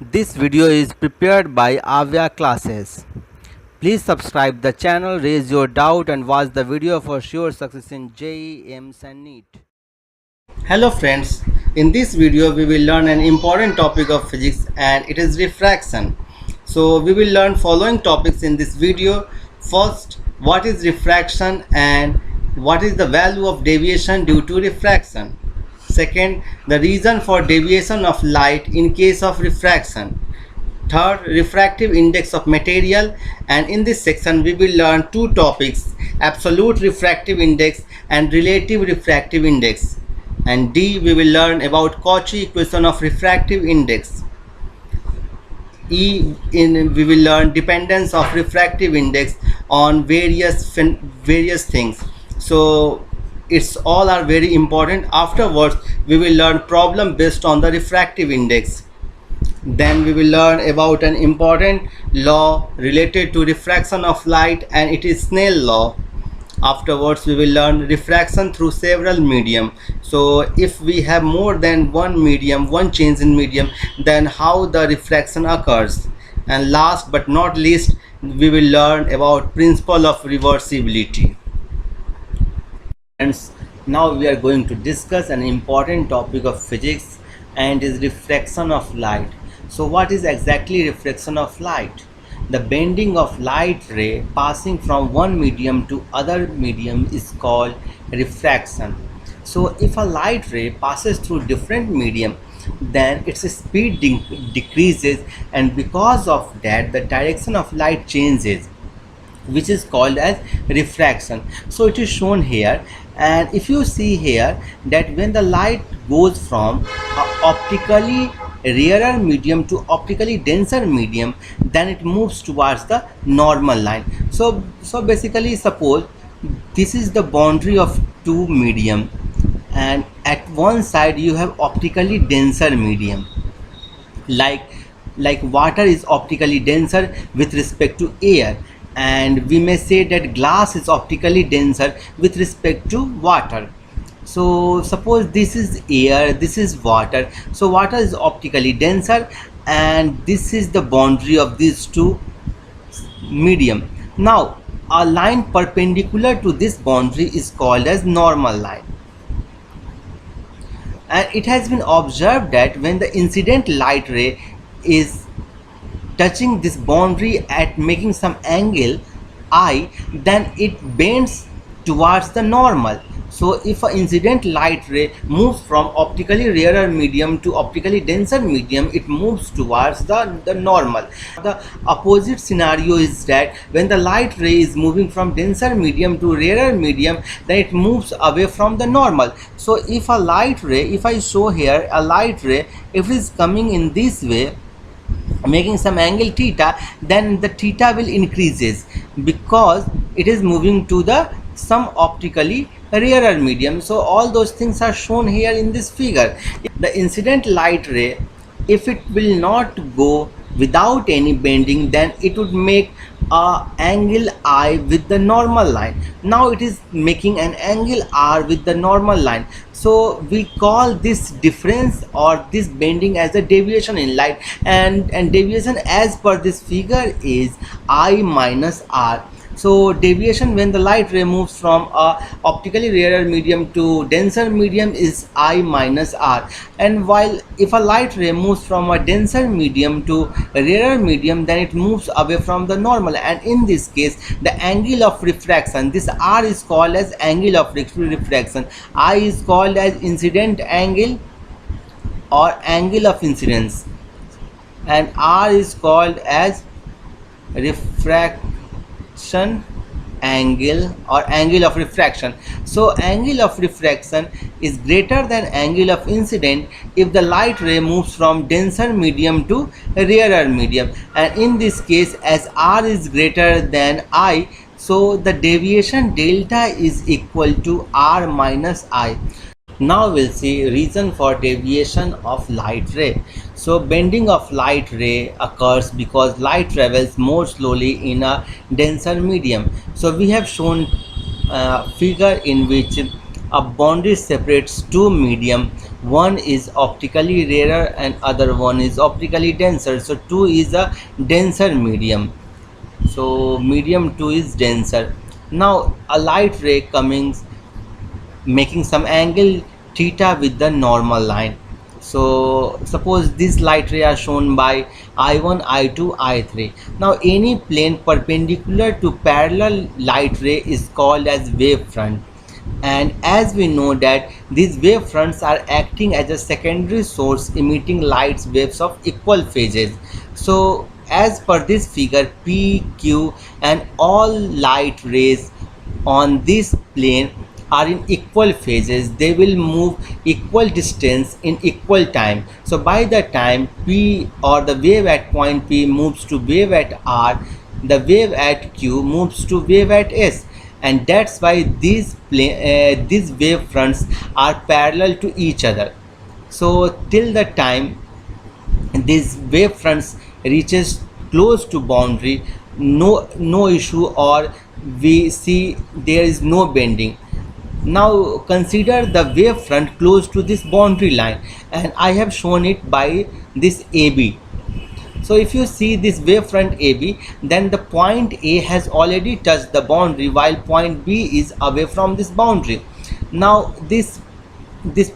This video is prepared by Aavya classes. Please subscribe the channel, raise your doubt and watch the video for sure success in JEE, AIMS and NEET. Hello friends, in this video we will learn an important topic of physics and it is refraction. So we will learn following topics in this video. First, what is refraction and what is the value of deviation due to refraction. Second, the reason for deviation of light in case of refraction. Third, refractive index of material, and in this section we will learn two topics: absolute refractive index and relative refractive index. And D, we will learn about Cauchy equation of refractive index. We will learn dependence of refractive index on various things. So it's all are very important. Afterwards we will learn problem based on the refractive index. Then we will learn about an important law related to refraction of light, and it is Snell law. Afterwards we will learn refraction through several medium. So if we have more than one change in medium, then how the refraction occurs. And last but not least, we will learn about principle of reversibility. Friends, now we are going to discuss an important topic of physics, and is refraction of light. So what is exactly refraction of light? The bending of light ray passing from one medium to other medium is called refraction. So if a light ray passes through different medium, then its speed decreases, and because of that the direction of light changes, which is called as refraction. So it is shown here, and if you see here that when the light goes from optically rarer medium to optically denser medium, then it moves towards the normal line. So basically, suppose this is the boundary of two medium, and at one side you have optically denser medium, like water is optically denser with respect to air, and we may say that glass is optically denser with respect to water. So suppose this is air, this is water. So water is optically denser, and this is the boundary of these two medium. Now a line perpendicular to this boundary is called as normal line, and it has been observed that when the incident light ray is touching this boundary at making some angle I, then it bends towards the normal. So if an incident light ray moves from optically rarer medium to optically denser medium, it moves towards the normal. The opposite scenario is that when the light ray is moving from denser medium to rarer medium, then it moves away from the normal. So if a light ray, if I show here a light ray, if it is coming in this way making some angle theta, then the theta will increases because it is moving to the some optically rarer medium. So all those things are shown here in this figure. The incident light ray, if it will not go without any bending, then it would make a angle I with the normal line. Now it is making an angle R with the normal line. So we call this difference or this bending as a deviation in light, and deviation as per this figure is I minus R. So deviation when the light ray moves from a optically rarer medium to denser medium is I minus R, and while if a light ray moves from a denser medium to a rarer medium, then it moves away from the normal, and in this case the angle of refraction, this R is called as angle of refraction, I is called as incident angle or angle of incidence, and R is called as refraction angle or angle of refraction. So angle of refraction is greater than angle of incident if the light ray moves from denser medium to rarer medium, and in this case as R is greater than I, so the deviation delta is equal to R minus I. Now we'll see reason for deviation of light ray. So bending of light ray occurs because light travels more slowly in a denser medium. So we have shown a figure in which a boundary separates two medium. One is optically rarer and other one is optically denser. So 2 is a denser medium. So medium 2 is denser. Now a light ray coming, making some angle theta with the normal line. So suppose this light ray are shown by I1, I2, I3. Now any plane perpendicular to parallel light ray is called as wavefront. And as we know that these wavefronts are acting as a secondary source emitting light waves of equal phases. So as per this figure, P, Q and all light rays on this plane are in equal phases. They will move equal distance in equal time. So by the time P or the wave at point P moves to wave at R, the wave at Q moves to wave at S, and that's why these wave fronts are parallel to each other. So till the time these wave fronts reaches close to boundary, no issue, or we see there is no bending. Now consider the wave front close to this boundary line, and I have shown it by this AB. So if you see this wavefront AB, then the point A has already touched the boundary while point B is away from this boundary. Now this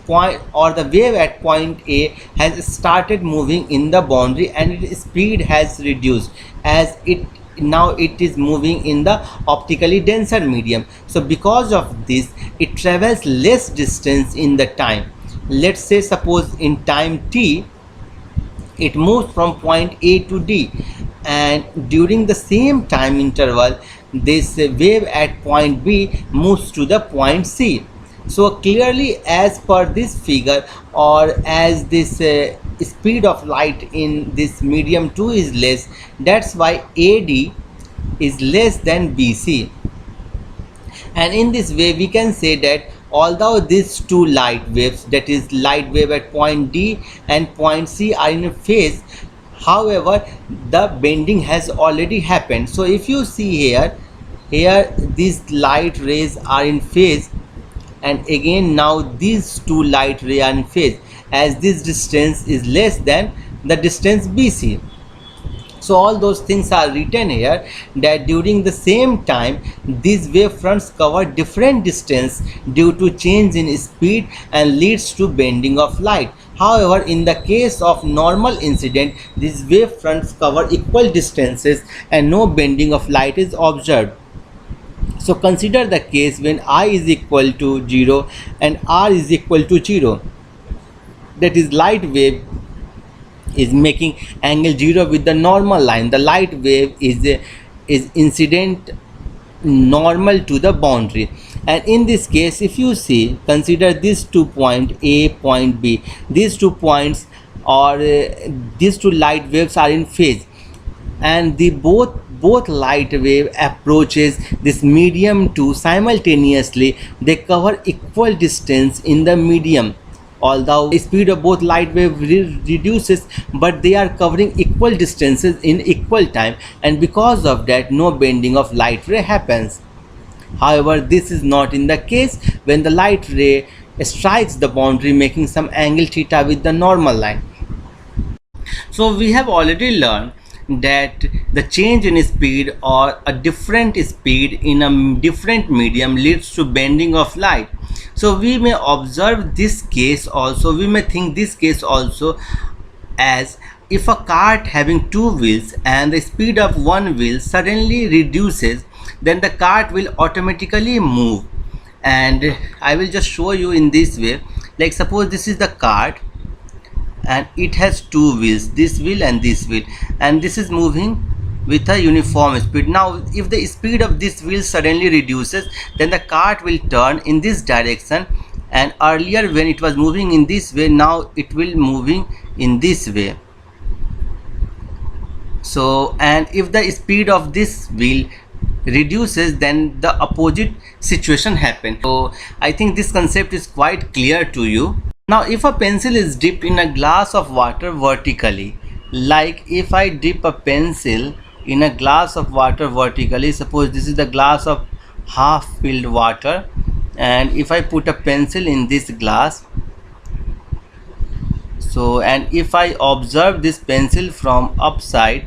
point or the wave at point A has started moving in the boundary and its speed has reduced as it is moving in the optically denser medium. So because of this, it travels less distance in the time. Let's say suppose in time t it moves from point A to D, and during the same time interval this wave at point B moves to the point C. So clearly, as per this figure, or as this speed of light in this medium 2 is less, that's why AD is less than BC. And in this way we can say that although these two light waves, that is light wave at point D and point C, are in a phase, however the bending has already happened. So if you see here these light rays are in phase, and again now these two light rays are in phase, as this distance is less than the distance BC. So all those things are written here, that during the same time these wave fronts cover different distance due to change in speed and leads to bending of light. However, in the case of normal incident, these wave fronts cover equal distances and no bending of light is observed. So consider the case when I is equal to 0 and R is equal to 0, that is light wave is making angle 0 with the normal line. The light wave is incident normal to the boundary, and in this case if you see, consider these 2 point A, point B, these 2 points or these two light waves are in phase, and the both light wave approaches this medium 2 simultaneously. They cover equal distance in the medium, although the speed of both light wave reduces, but they are covering equal distances in equal time, and because of that no bending of light ray happens. However, this is not in the case when the light ray strikes the boundary making some angle theta with the normal line. So we have already learned that the change in speed or a different speed in a different medium leads to bending of light. So we may observe this case also, we may think this case also as if a cart having two wheels and the speed of one wheel suddenly reduces, then the cart will automatically move. And I will just show you in this way. Like suppose this is the cart and it has two wheels, this wheel and this wheel, and this is moving with a uniform speed. Now if the speed of this wheel suddenly reduces, then the cart will turn in this direction, and earlier when it was moving in this way, now it will moving in this way. So and if the speed of this wheel reduces, then the opposite situation happens. So I think this concept is quite clear to you. Now if a pencil is dipped in a glass of water vertically, like if I dip a pencil in a glass of water vertically, suppose this is the glass of half filled water, and if I put a pencil in this glass, so and if I observe this pencil from upside,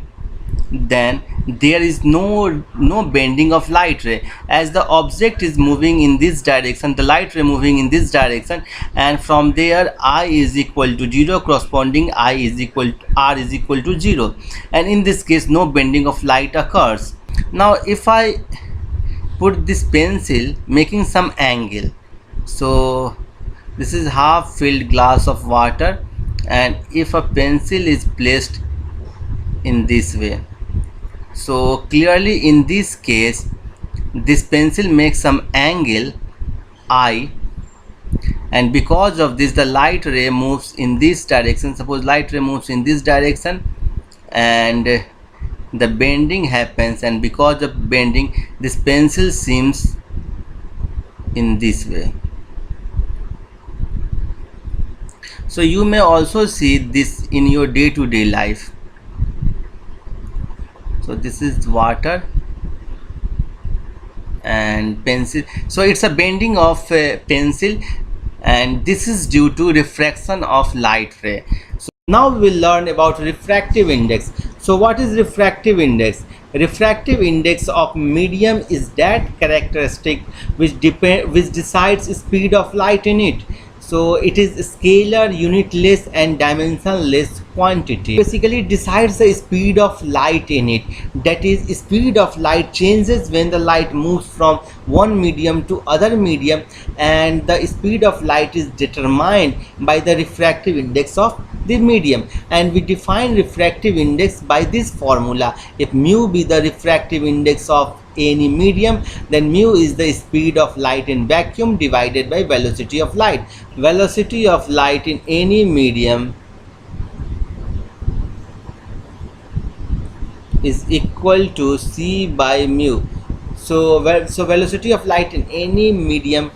then there is no bending of light ray, as the object is moving in this direction, the light ray moving in this direction, and from there I is equal to 0, corresponding I is equal to R is equal to 0, and in this case no bending of light occurs. Now if I put this pencil making some angle, so this is half filled glass of water, and if a pencil is placed in this way, so clearly in this case this pencil makes some angle I, and because of this the light ray moves in this direction. Suppose light ray moves in this direction and the bending happens, and because of bending this pencil seems in this way. So you may also see this in your day-to-day life. So this is water and pencil, so it's a bending of pencil, and this is due to refraction of light ray. So now we will learn about refractive index. So what is refractive index? Refractive index of medium is that characteristic which decides speed of light in it. So it is scalar, unitless and dimensionless quantity. Basically decides the speed of light in it. That is, speed of light changes when the light moves from one medium to other medium, and the speed of light is determined by the refractive index of the medium, and we define refractive index by this formula. If mu be the refractive index of any medium, then mu is the speed of light in vacuum divided by velocity of light. Velocity of light in any medium is equal to c by mu. So velocity of light in any medium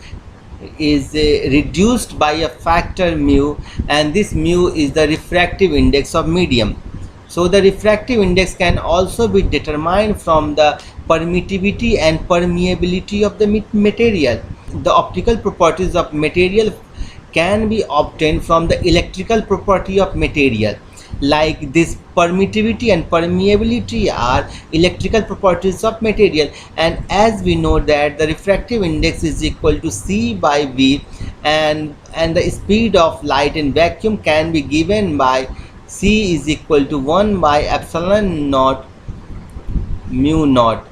is reduced by a factor mu, and this mu is the refractive index of medium. So the refractive index can also be determined from the permittivity and permeability of the material. The optical properties of material can be obtained from the electrical property of material. Like this, permittivity and permeability are electrical properties of material, and as we know that the refractive index is equal to c by v, and the speed of light in vacuum can be given by c is equal to 1 by epsilon naught mu naught.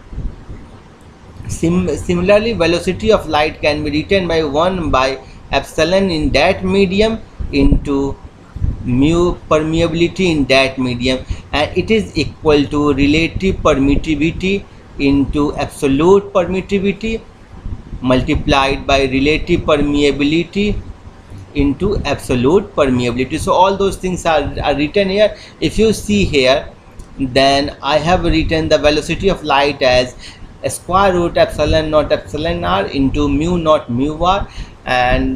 Similarly, velocity of light can be written by 1 by epsilon in that medium into mu permeability in that medium, and it is equal to relative permittivity into absolute permittivity multiplied by relative permeability into absolute permeability. So all those things are written here. If you see here, then I have written the velocity of light as square root epsilon naught epsilon r into mu naught mu r, and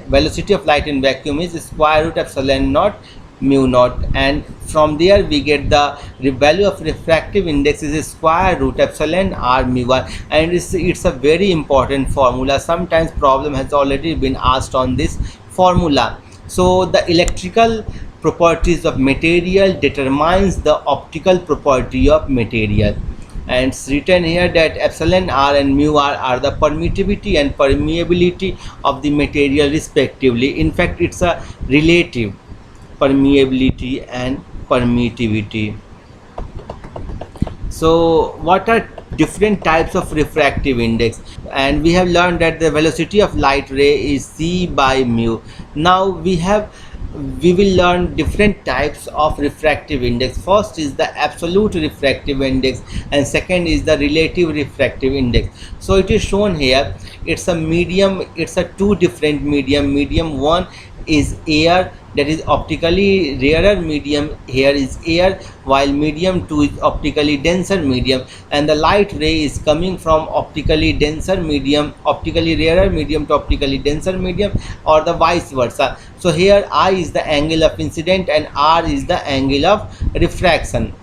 velocity of light in vacuum is square root epsilon naught mu naught, and from there we get the value of refractive index is square root epsilon r mu r, and it's a very important formula. Sometimes problem has already been asked on this formula. So the electrical properties of material determines the optical property of material, and it's written here that epsilon r and mu r are the permittivity and permeability of the material respectively. In fact, it's a relative permeability and permittivity. So what are different types of refractive index? And we have learned that the velocity of light ray is c by mu. Now we will learn different types of refractive index. First is the absolute refractive index, and second is the relative refractive index. So it is shown here. It's a medium, it's a two different medium. Medium one is air, that is optically rarer medium, here is air, while medium 2 is optically denser medium, and the light ray is coming from optically denser medium, optically rarer medium to optically denser medium, or the vice versa. So here I is the angle of incident and R is the angle of refraction.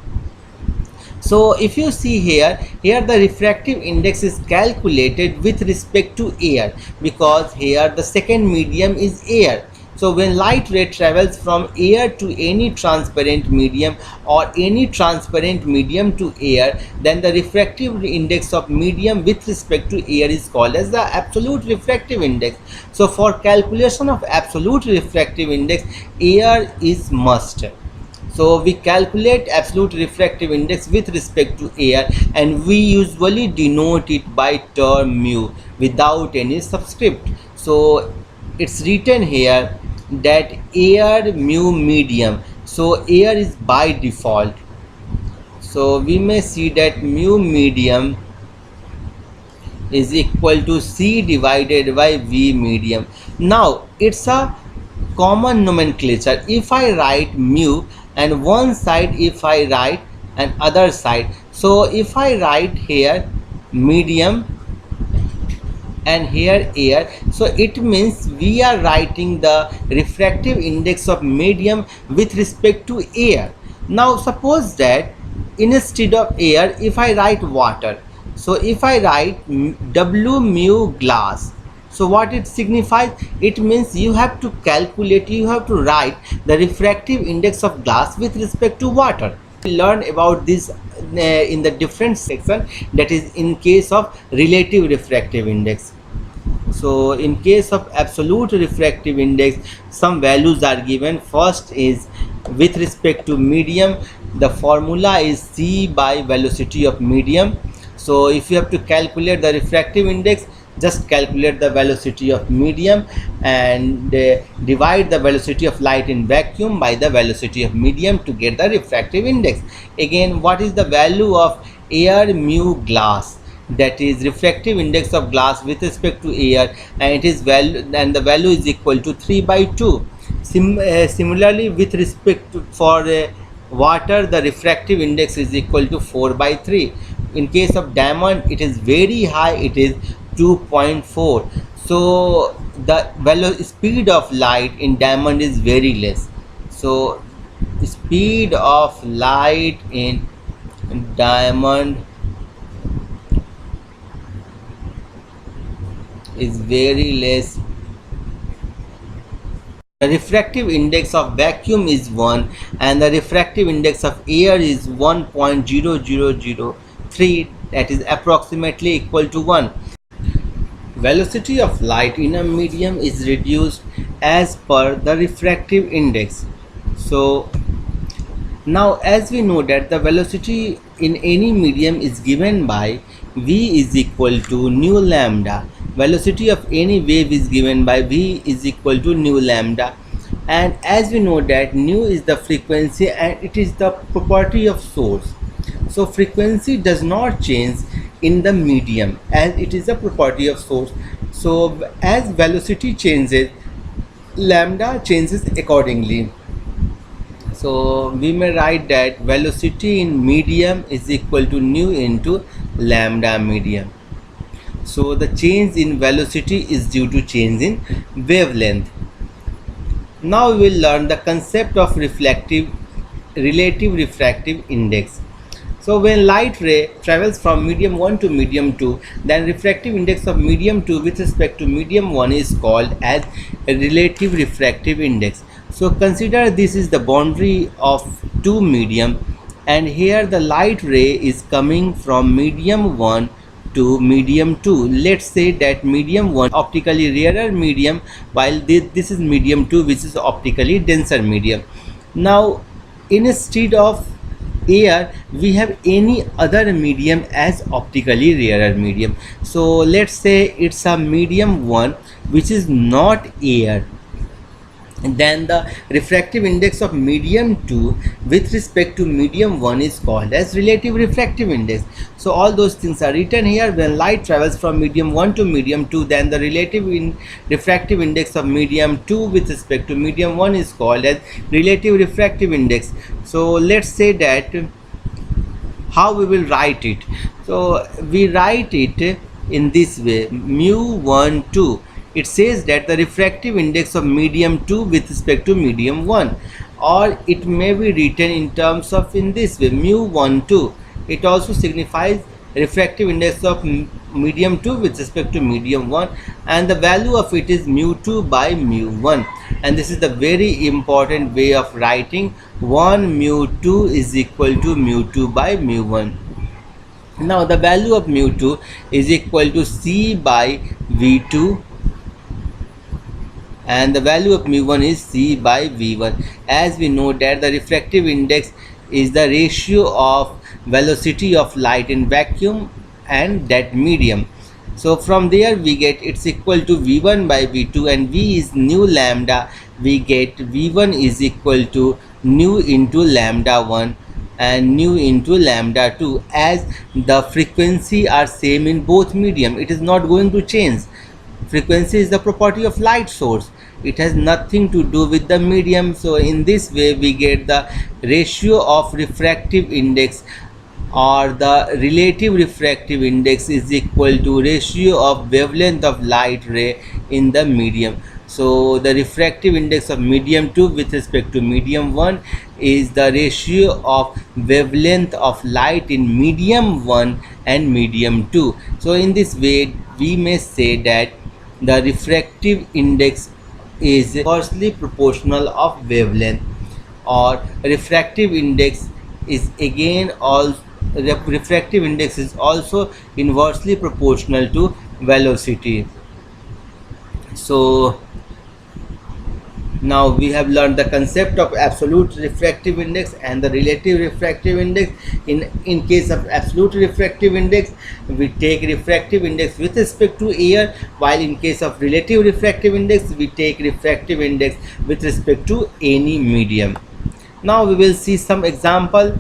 So if you see here the refractive index is calculated with respect to air, because here the second medium is air. So when light ray travels from air to any transparent medium or any transparent medium to air, then the refractive index of medium with respect to air is called as the absolute refractive index. So for calculation of absolute refractive index, air is must. So we calculate absolute refractive index with respect to air, and we usually denote it by term mu without any subscript. So it's written here that air mu medium. So air is by default. So we may see that mu medium is equal to C divided by V medium. Now it's a common nomenclature. If I write mu and one side, if I write and other side, so if I write here medium and here air, so it means we are writing the refractive index of medium with respect to air. Now suppose that instead of air, if I write water, so if I write W mu glass, so what it signifies? It means you have to calculate, you have to write the refractive index of glass with respect to water. We learn about this in the different section, that is in case of relative refractive index. So in case of absolute refractive index, some values are given. First is with respect to medium, the formula is C by velocity of medium. So if you have to calculate the refractive index, just calculate the velocity of medium and divide the velocity of light in vacuum by the velocity of medium to get the refractive index. Again, what is the value of air mu glass? That is refractive index of glass with respect to air, and it is value, and the value is equal to 3 by 2. Similarly, with respect to for water, the refractive index is equal to 4 by 3. In case of diamond, it is very high, it is 2.4. So the speed of light in diamond is very less. So speed of light in diamond is very less. The refractive index of vacuum is 1 and the refractive index of air is 1.0003, that is approximately equal to 1. Velocity of light in a medium is reduced as per the refractive index. So now as we know that the velocity in any medium is given by V is equal to nu lambda. Velocity of any wave is given by V is equal to nu lambda, and as we know that nu is the frequency and it is the property of source. So frequency does not change in the medium as it is a property of source. So as velocity changes, lambda changes accordingly. So we may write that velocity in medium is equal to nu into lambda medium. So the change in velocity is due to change in wavelength. Now we will learn the concept of relative refractive index. So when light ray travels from medium 1 to medium 2, then refractive index of medium 2 with respect to medium 1 is called as a relative refractive index. So consider this is the boundary of two medium, and here the light ray is coming from medium 1 to medium 2. Let's say that medium 1 optically rarer medium, while this is medium 2 which is optically denser medium. Now instead of air we have any other medium as optically rarer medium. So let's say it's a medium 1 which is not air, and then the refractive index of medium 2 with respect to medium 1 is called as relative refractive index. So all those things are written here. When light travels from medium 1 to medium 2, then the relative refractive index of medium 2 with respect to medium 1 is called as relative refractive index. So let's say that how we will write it. So we write it in this way, mu 1 2. It says that the refractive index of medium 2 with respect to medium 1, or it may be written in terms of in this way, mu 1 2. It also signifies refractive index of medium 2 with respect to medium 1, and the value of it is mu2 by mu1, and this is the very important way of writing 1 mu2 is equal to mu2 by mu1. Now the value of mu2 is equal to C by V2, and the value of mu1 is C by V1. As we know that the refractive index is the ratio of velocity of light in vacuum and that medium. So from there we get it's equal to V1 by V2, and V is nu lambda. We get V1 is equal to nu into lambda 1 and nu into lambda 2. As the frequency are same in both medium, it is not going to change. Frequency is the property of light source, it has nothing to do with the medium. So in this way we get the ratio of refractive index, or the relative refractive index is equal to ratio of wavelength of light ray in the medium. So the refractive index of medium 2 with respect to medium 1 is the ratio of wavelength of light in medium 1 and medium 2. So in this way we may say that the refractive index is inversely proportional of wavelength, or refractive index is again all refractive index is also inversely proportional to velocity. So now we have learned the concept of absolute refractive index and the relative refractive index. In case of absolute refractive index, we take refractive index with respect to air, while in case of relative refractive index we take refractive index with respect to any medium. Now we will see some example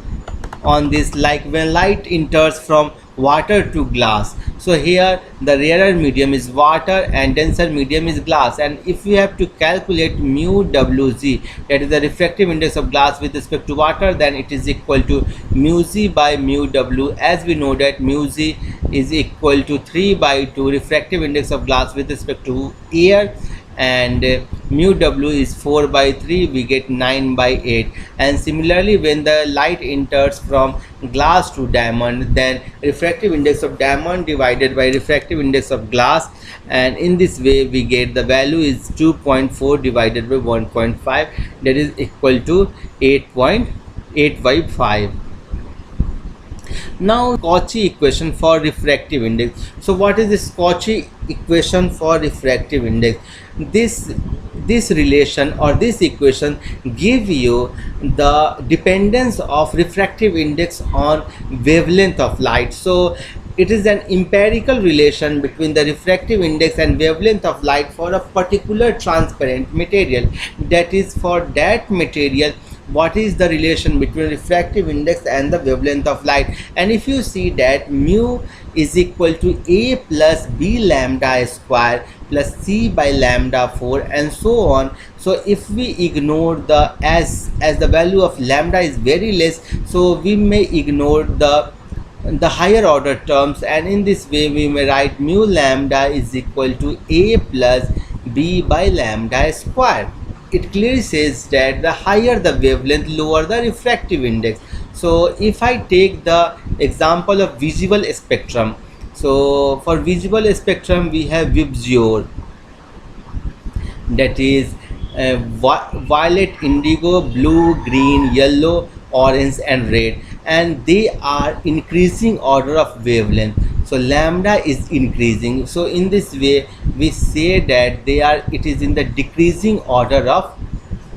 on this, like when light enters from water to glass. So here the rarer medium is water and denser medium is glass, and if we have to calculate mu wz, that is the refractive index of glass with respect to water, then it is equal to mu z by mu w. As we know that mu z is equal to 3 by 2 refractive index of glass with respect to air, and mu w is 4 by 3, we get 9 by 8. And similarly when the light enters from glass to diamond, then refractive index of diamond divided by refractive index of glass, and in this way we get the value is 2.4 divided by 1.5, that is equal to 8.8 by 5. Now Cauchy equation for refractive index. So what is this Cauchy equation for refractive index? This relation or this equation give you the dependence of refractive index on wavelength of light. So it is an empirical relation between the refractive index and wavelength of light for a particular transparent material. That is, for that material, what is the relation between refractive index and the wavelength of light. And if you see that mu is equal to a plus b lambda square plus c by lambda 4 and so on. So if we ignore the as the value of lambda is very less, so we may ignore the higher order terms, and in this way we may write mu lambda is equal to a plus b by lambda square. It clearly says that the higher the wavelength, lower the refractive index. So if I take the example of visible spectrum, so for visible spectrum we have VIBGYOR, that is violet, indigo, blue, green, yellow, orange and red, and they are increasing order of wavelength. So lambda is increasing. So in this way we say that it is in the decreasing order of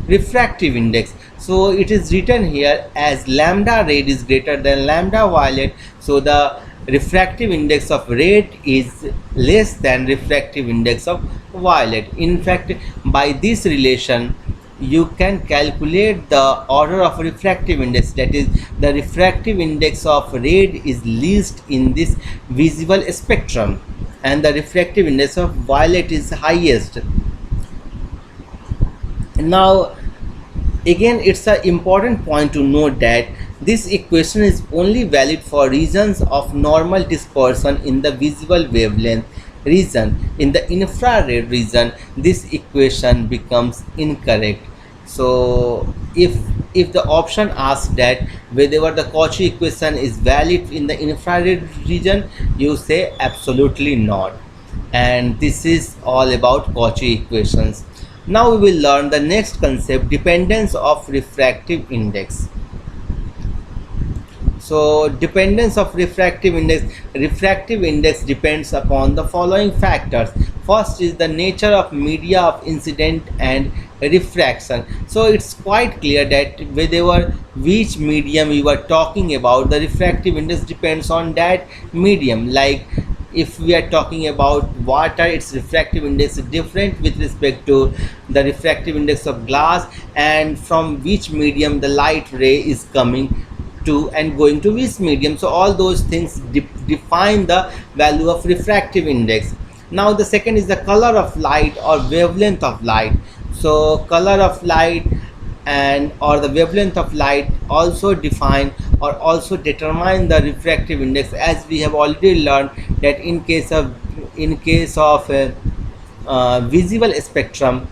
refractive index. So it is written here as lambda red is greater than lambda violet, so the refractive index of red is less than refractive index of violet. In fact, by this relation you can calculate the order of refractive index, that is the refractive index of red is least in this visible spectrum and the refractive index of violet is highest. Now again, it's an important point to note that this equation is only valid for regions of normal dispersion in the visible wavelength region. In the infrared region, this equation becomes incorrect. So if if the option asks that whether the Cauchy equation is valid in the infrared region, you say absolutely not. And this is all about Cauchy equations. Now we will learn the next concept, dependence of refractive index. So dependence of refractive index depends upon the following factors. First is the nature of media of incident and refraction. So it's quite clear that whether which medium we were talking about, the refractive index depends on that medium. Like if we are talking about water, its refractive index is different with respect to the refractive index of glass, and from which medium the light ray is coming to and going to which medium. So all those things define the value of refractive index. Now the second is the color of light or wavelength of light. So color of light and or the wavelength of light also define or also determine the refractive index, as we have already learned that in case of visible spectrum,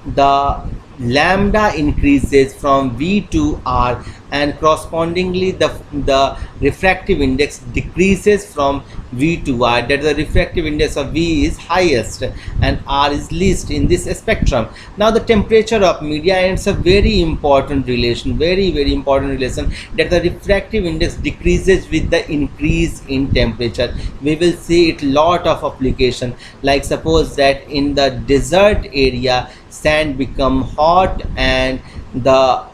the lambda increases from V to R, and correspondingly the refractive index decreases from V to R. That the refractive index of V is highest and R is least in this spectrum. Now the temperature of media, and it's a very important relation, very important relation, that the refractive index decreases with the increase in temperature. We will see it lot of application, like suppose that in the desert area sand become hot and the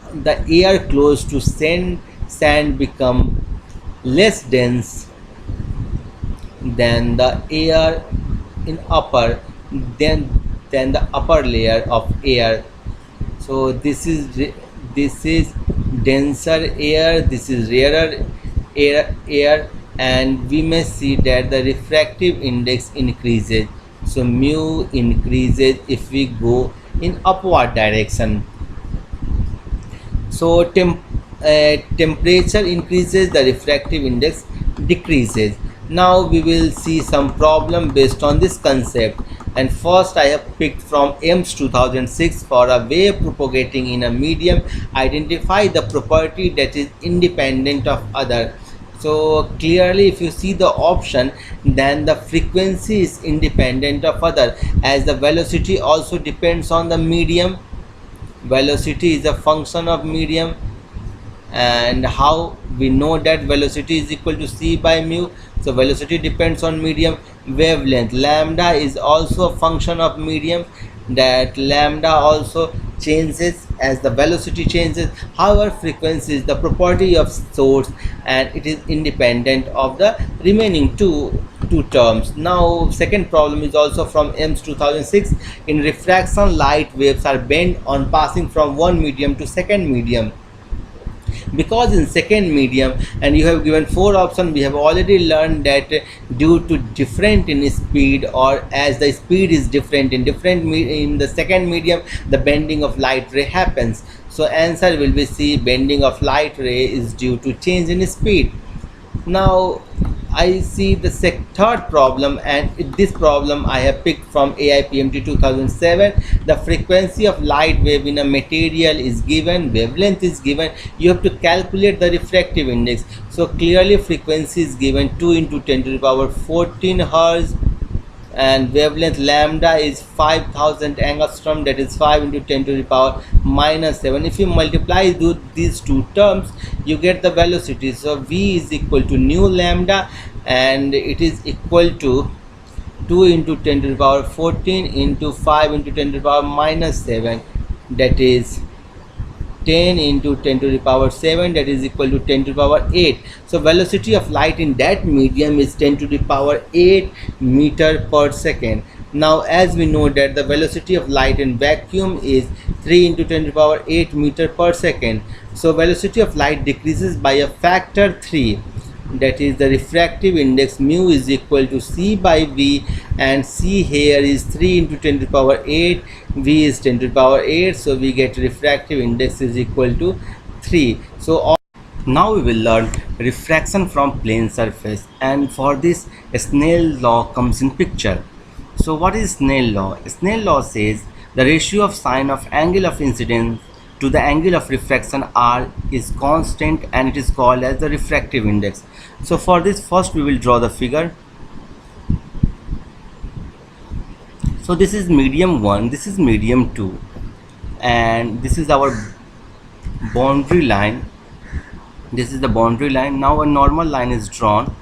air close to sand become less dense than the air in upper than the upper layer of air. So this is denser air, this is rarer air, and we may see that the refractive index increases. So mu increases if we go in upward direction. So temperature increases, the refractive index decreases. Now we will see some problem based on this concept, and first I have picked from EMS 2006. For a wave propagating in a medium, identify the property that is independent of other. So clearly if you see the option, then the frequency is independent of other, as the velocity also depends on the medium. Velocity is a function of medium, and how we know that velocity is equal to c by mu. So velocity depends on medium. Wavelength, lambda is also a function of medium, that lambda also changes as the velocity changes. However, frequency is the property of source and it is independent of the remaining two terms. Now second problem is also from EMS 2006. In refraction, light waves are bent on passing from one medium to second medium. Because in second medium, and you have given four options, we have already learned that due to different in speed, or as the speed is different in the second medium, the bending of light ray happens. So answer will be C, bending of light ray is due to change in speed. Now I see the third problem, and this problem I have picked from AIPMT 2007. The frequency of light wave in a material is given, wavelength is given, you have to calculate the refractive index. So clearly frequency is given 2 into 10 to the power 14 Hertz, and wavelength lambda is 5000 angstrom, that is 5 into 10 to the power minus 7. If you multiply these two terms, you get the velocity. So v is equal to nu lambda, and it is equal to 2 into 10 to the power 14 into 5 into 10 to the power minus 7, that is 10 into 10 to the power 7, that is equal to 10 to the power 8. So velocity of light in that medium is 10 to the power 8 meter per second. Now as we know that the velocity of light in vacuum is 3 into 10 to the power 8 meter per second. So velocity of light decreases by a factor 3, that is the refractive index mu is equal to c by v, and c here is 3 into 10 to the power 8, v is 10 to the power 8, so we get refractive index is equal to 3. So now we will learn refraction from plane surface, and for this Snell law comes in picture. So what is Snell law? Snell law says the ratio of sine of angle of incidence to the angle of refraction r is constant, and it is called as the refractive index. So for this, first we will draw the figure. So this is medium 1, this is medium 2, and this is our boundary line. This is the boundary line. Now a normal line is drawn,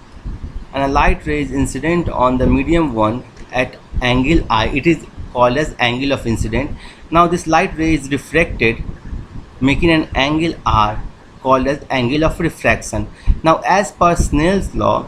and a light ray is incident on the medium 1 at angle I. It is called as angle of incident. Now this light ray is refracted, making an angle r, called as angle of refraction. Now as per Snell's law,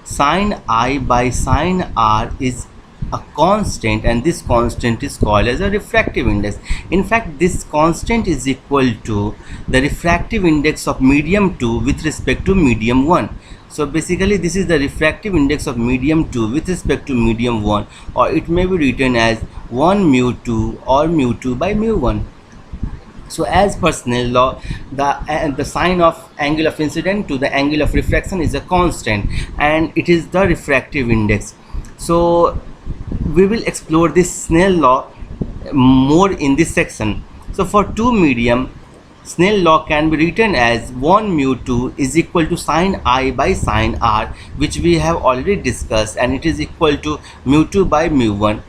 sine I by sine r is a constant, and this constant is called as a refractive index. In fact, this constant is equal to the refractive index of medium 2 with respect to medium 1. So basically this is the refractive index of medium 2 with respect to medium 1, or it may be written as 1 mu 2 or mu 2 by mu 1. So as per Snell law, the sine of angle of incident to the angle of refraction is a constant, and it is the refractive index. So we will explore this Snell law more in this section. So for two medium, Snell law can be written as 1 mu 2 is equal to sine I by sine r, which we have already discussed, and it is equal to mu 2 by mu 1.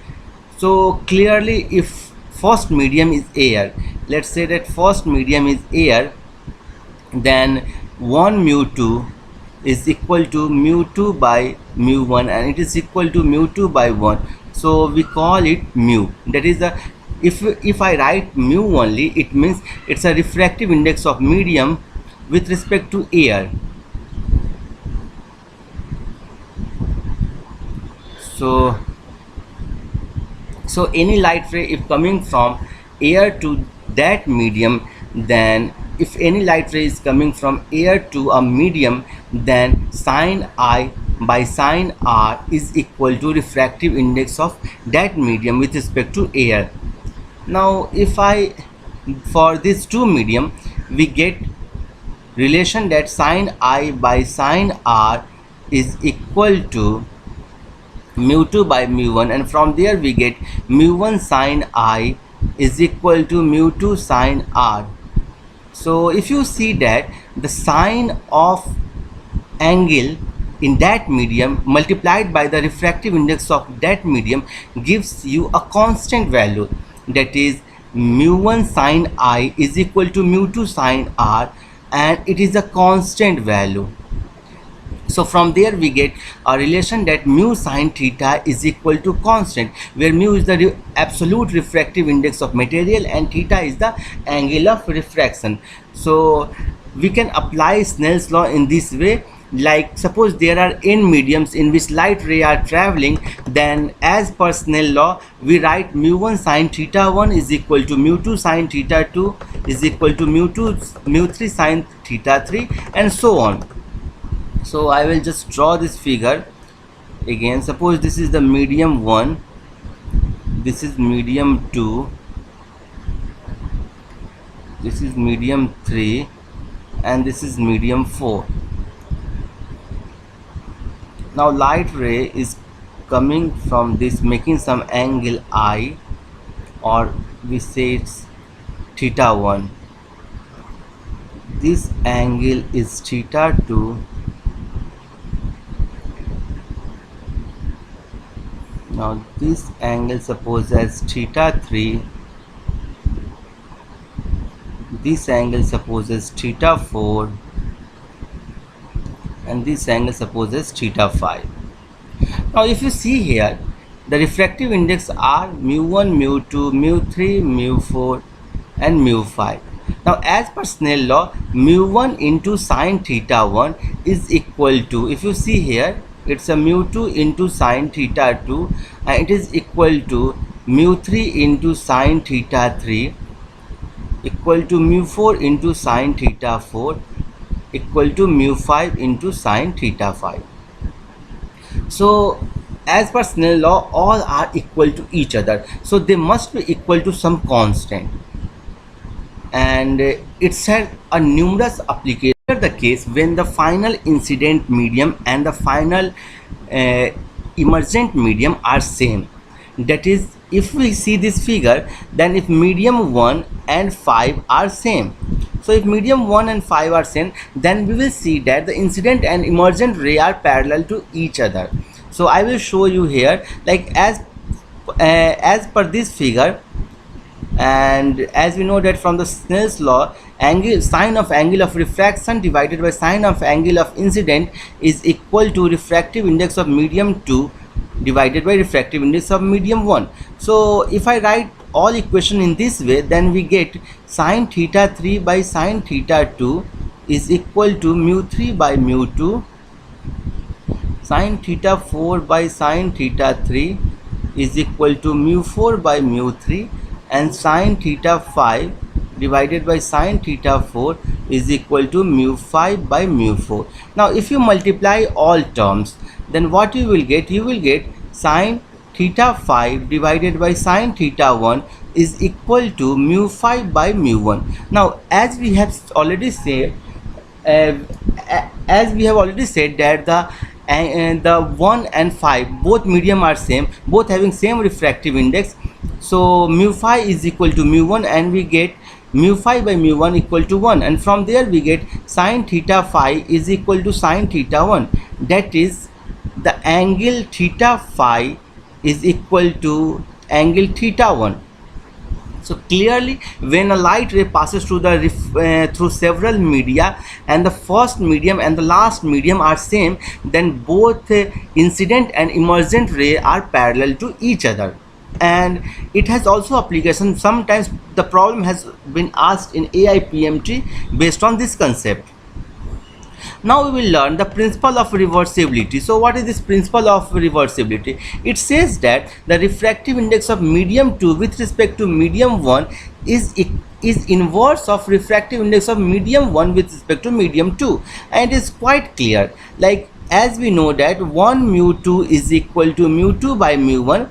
So clearly, if first medium is air, let's say that first medium is air, then 1 mu 2 is equal to mu 2 by mu 1, and it is equal to mu 2 by 1. So we call it mu. That is the, if I write mu only, it means it's a refractive index of medium with respect to air. So any light ray if coming from air to that medium, then if any light ray is coming from air to a medium, then sine I by sine r is equal to refractive index of that medium with respect to air. Now if I, for this two medium, we get relation that sine I by sine r is equal to mu 2 by mu 1, and from there we get mu 1 sine I is equal to mu 2 sine r. So if you see that the sine of angle in that medium multiplied by the refractive index of that medium gives you a constant value, that is mu 1 sine I is equal to mu 2 sine r, and it is a constant value. So from there we get a relation that mu sine theta is equal to constant, where mu is the absolute refractive index of material and theta is the angle of refraction. So we can apply Snell's law in this way. Like suppose there are n mediums in which light ray are traveling, then as per Snell law we write mu 1 sine theta 1 is equal to mu 2 sine theta 2 is equal to mu 3 sine theta 3, and so on. So I will just draw this figure again. Suppose this is the medium 1, this is medium 2, this is medium 3, and this is medium 4. Now light ray is coming from this, making some angle I, or we say it's theta 1. This angle is theta 2. Now this angle suppose as theta 3. This angle supposes theta 4, and this angle supposes theta 5. Now if you see here, the refractive index are mu 1, mu 2, mu 3, mu 4, and mu 5. Now as per Snell law, mu 1 into sine theta 1 is equal to, if you see here, it's a mu 2 into sine theta 2, and it is equal to mu 3 into sine theta 3 equal to mu 4 into sine theta 4 equal to mu 5 into sine theta 5. So as per Snell law, all are equal to each other, so they must be equal to some constant, and it's had a numerous application. The case when the final incident medium and the final emergent medium are same, That is, if we see this figure, then if medium 1 and 5 are same, so if medium 1 and 5 are same, then we will see that the incident and emergent ray are parallel to each other. So I will show you here, like as per this figure, and as we know that from the Snell's law, sine of angle of refraction divided by sine of angle of incident is equal to refractive index of medium 2 divided by refractive index of medium 1. So if I write all equation in this way, then we get sine theta 3 by sine theta 2 is equal to mu 3 by mu 2, sine theta 4 by sine theta 3 is equal to mu 4 by mu 3, and sine theta 5 divided by sine theta 4 is equal to mu 5 by mu 4. Now if you multiply all terms, then what you will get? You will get sine theta 5 divided by sine theta 1 is equal to mu 5 by mu 1. Now as we have already said, that the 1 and 5 both medium are same, both having same refractive index, so mu 5 is equal to mu 1, and we get mu 5 by mu 1 equal to 1, and from there we get sine theta 5 is equal to sine theta 1. That is, the angle theta 5 is equal to angle theta 1. So clearly, when a light ray passes through through several media, and the first medium and the last medium are same, then both incident and emergent ray are parallel to each other. And it has also application. Sometimes the problem has been asked in AI PMT based on this concept. Now we will learn the principle of reversibility. So what is this principle of reversibility? It says that the refractive index of medium 2 with respect to medium 1 is inverse of refractive index of medium 1 with respect to medium 2, and it is quite clear. Like as we know that 1 mu 2 is equal to mu 2 by mu 1,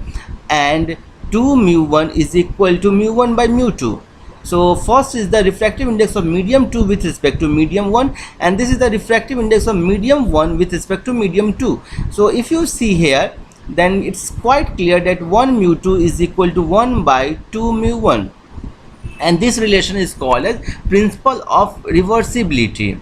and 2 mu 1 is equal to mu 1 by mu 2. So first is the refractive index of medium 2 with respect to medium 1, and this is the refractive index of medium 1 with respect to medium 2. So if you see here, then it's quite clear that 1 mu 2 is equal to 1 by 2 mu 1, and this relation is called as principle of reversibility.